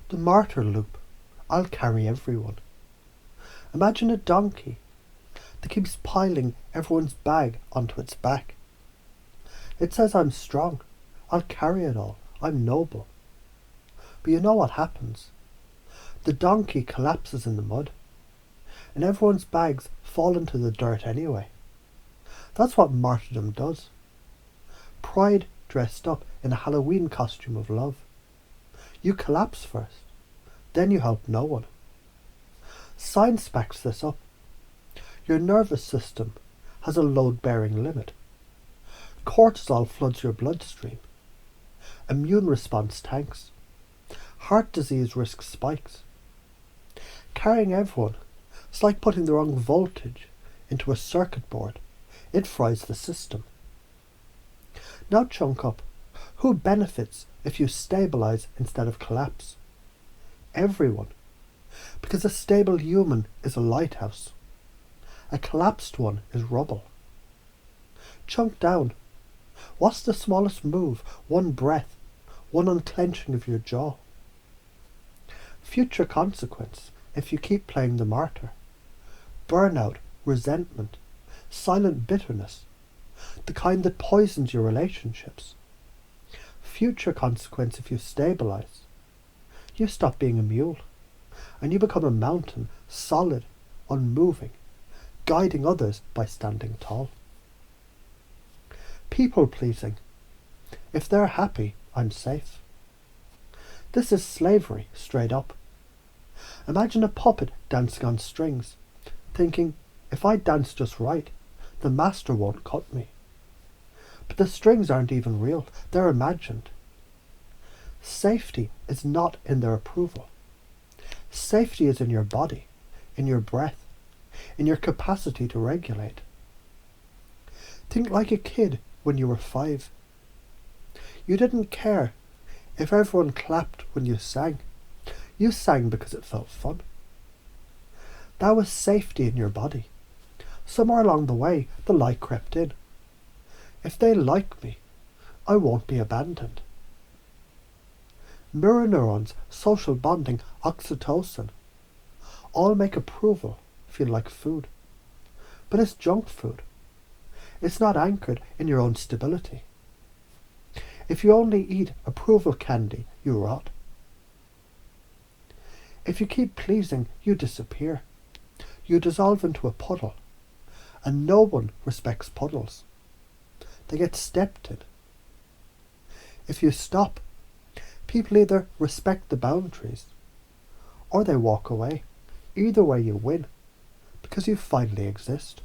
The martyr loop. I'll carry everyone. Imagine a donkey that keeps piling everyone's bag onto its back. It says I'm strong. I'll carry it all. I'm noble. But you know what happens? The donkey collapses in the mud, and everyone's bags fall into the dirt anyway. That's what martyrdom does. Pride dressed up in a Halloween costume of love. You collapse first, then you help no one. Science backs this up. Your nervous system has a load-bearing limit. Cortisol floods your bloodstream. Immune response tanks. Heart disease risk spikes. Carrying everyone is like putting the wrong voltage into a circuit board. It fries the system. Now chunk up. Who benefits if you stabilize instead of collapse? Everyone. Because a stable human is a lighthouse. A collapsed one is rubble. Chunk down. What's the smallest move? One breath. One unclenching of your jaw. Future consequence if you keep playing the martyr. Burnout, resentment, silent bitterness. The kind that poisons your relationships. Future consequence if you stabilize. You stop being a mule, and you become a mountain, solid, unmoving, guiding others by standing tall. People pleasing. If they're happy, I'm safe. This is slavery, straight up. Imagine a puppet dancing on strings, thinking, if I dance just right, the master won't cut me. But the strings aren't even real, they're imagined. Safety is not in their approval. Safety is in your body, in your breath, in your capacity to regulate. Think like a kid when you were 5. You didn't care if everyone clapped when you sang. You sang because it felt fun. That was safety in your body. Somewhere along the way, the lie crept in. If they like me, I won't be abandoned. Mirror neurons, social bonding, oxytocin, all make approval feel like food. But it's junk food. It's not anchored in your own stability. If you only eat approval candy, you rot. If you keep pleasing, you disappear. You dissolve into a puddle. And no one respects puddles. They get stepped in. If you stop, people either respect the boundaries or they walk away. Either way you win, because you finally exist.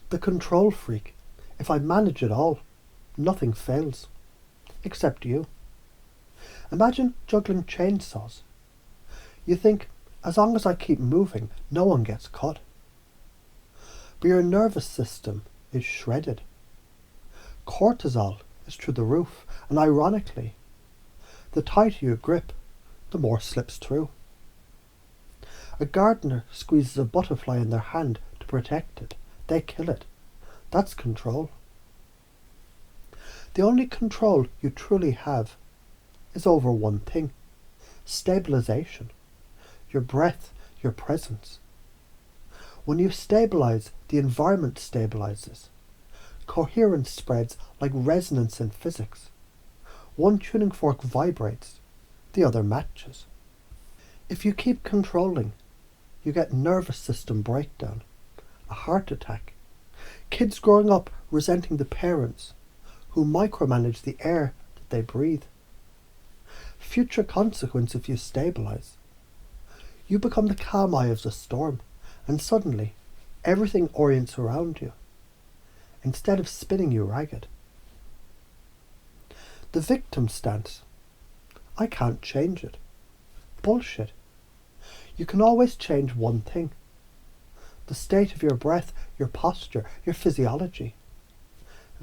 The control freak. If I manage it all, nothing fails. Except you. Imagine juggling chainsaws. You think, as long as I keep moving, no one gets cut. But your nervous system is shredded. Cortisol is through the roof, and ironically, the tighter you grip, the more slips through. A gardener squeezes a butterfly in their hand to protect it. They kill it. That's control. The only control you truly have is over one thing. Stabilization. Your breath, your presence. When you stabilize, the environment stabilizes. Coherence spreads like resonance in physics. One tuning fork vibrates, the other matches. If you keep controlling, you get nervous system breakdown, a heart attack. Kids growing up resenting the parents who micromanage the air that they breathe. Future consequence if you stabilize. You become the calm eye of the storm, and suddenly everything orients around you, instead of spinning you ragged. The victim stance. I can't change it. Bullshit. You can always change one thing. The state of your breath, your posture, your physiology.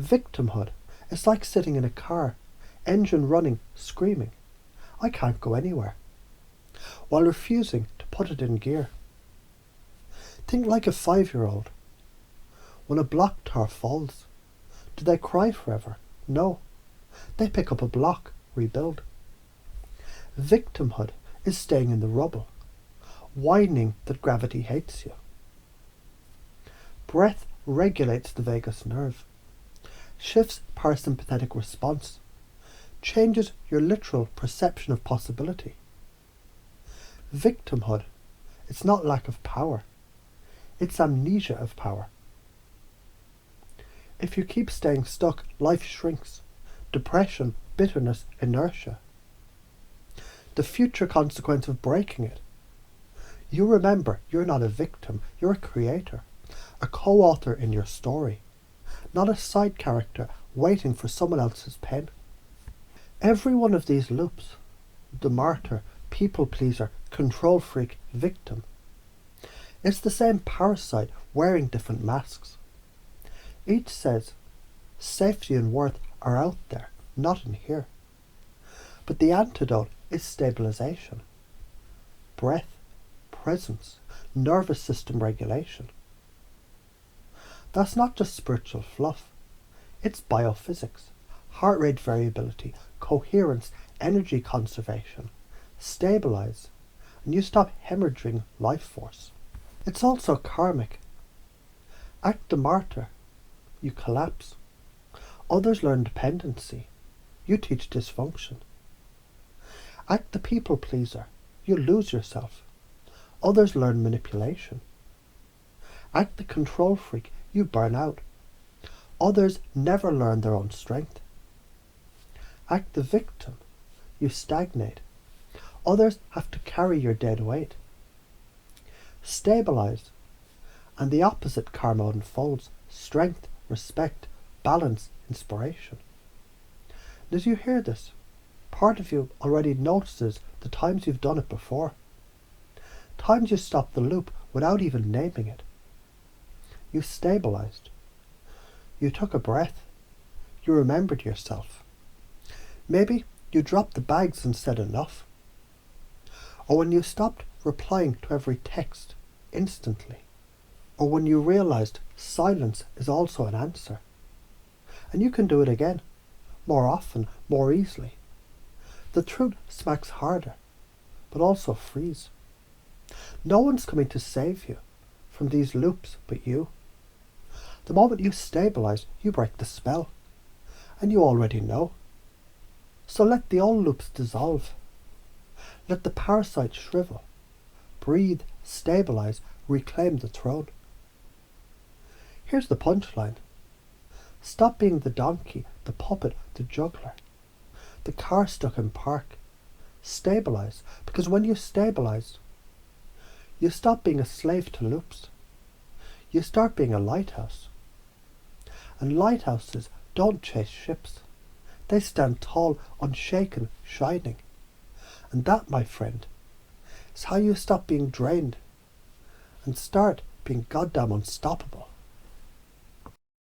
Victimhood is like sitting in a car, engine running, screaming, I can't go anywhere, while refusing to put it in gear. Think like a 5-year-old. When a block tower falls, do they cry forever? No. They pick up a block, rebuild. Victimhood is staying in the rubble, whining that gravity hates you. Breath regulates the vagus nerve, shifts parasympathetic response, changes your literal perception of possibility. Victimhood, it's not lack of power, it's amnesia of power. If you keep staying stuck, life shrinks. Depression, bitterness, inertia. The future consequence of breaking it. You remember you're not a victim, you're a creator, a co-author in your story, not a side character waiting for someone else's pen. Every one of these loops, the martyr, people pleaser, control freak, victim, it's the same parasite wearing different masks. Each says, safety and worth are out there, not in here. But the antidote is stabilization. Breath, presence, nervous system regulation. That's not just spiritual fluff. It's biophysics, heart rate variability, coherence, energy conservation. Stabilize, and you stop hemorrhaging life force. It's also karmic. Act the martyr, you collapse. Others learn dependency, you teach dysfunction. Act the people pleaser, you lose yourself. Others learn manipulation. Act the control freak, you burn out. Others never learn their own strength. Act the victim, you stagnate. Others have to carry your dead weight. Stabilize, and the opposite karma unfolds: strength, respect, balance, inspiration. And as you hear this, part of you already notices the times you've done it before. Times you stopped the loop without even naming it. You stabilized. You took a breath. You remembered yourself. Maybe you dropped the bags and said enough. Or when you stopped replying to every text instantly. Or when you realized silence is also an answer. And you can do it again, more often, more easily. The truth smacks harder, but also frees. No one's coming to save you from these loops but you. The moment you stabilize, you break the spell. And you already know. So let the old loops dissolve. Let the parasite shrivel. Breathe, stabilize, reclaim the throne. Here's the punchline. Stop being the donkey, the puppet, the juggler. The car stuck in park. Stabilize, because when you stabilize, you stop being a slave to loops. You start being a lighthouse. And lighthouses don't chase ships. They stand tall, unshaken, shining. And that, my friend, is how you stop being drained and start being goddamn unstoppable.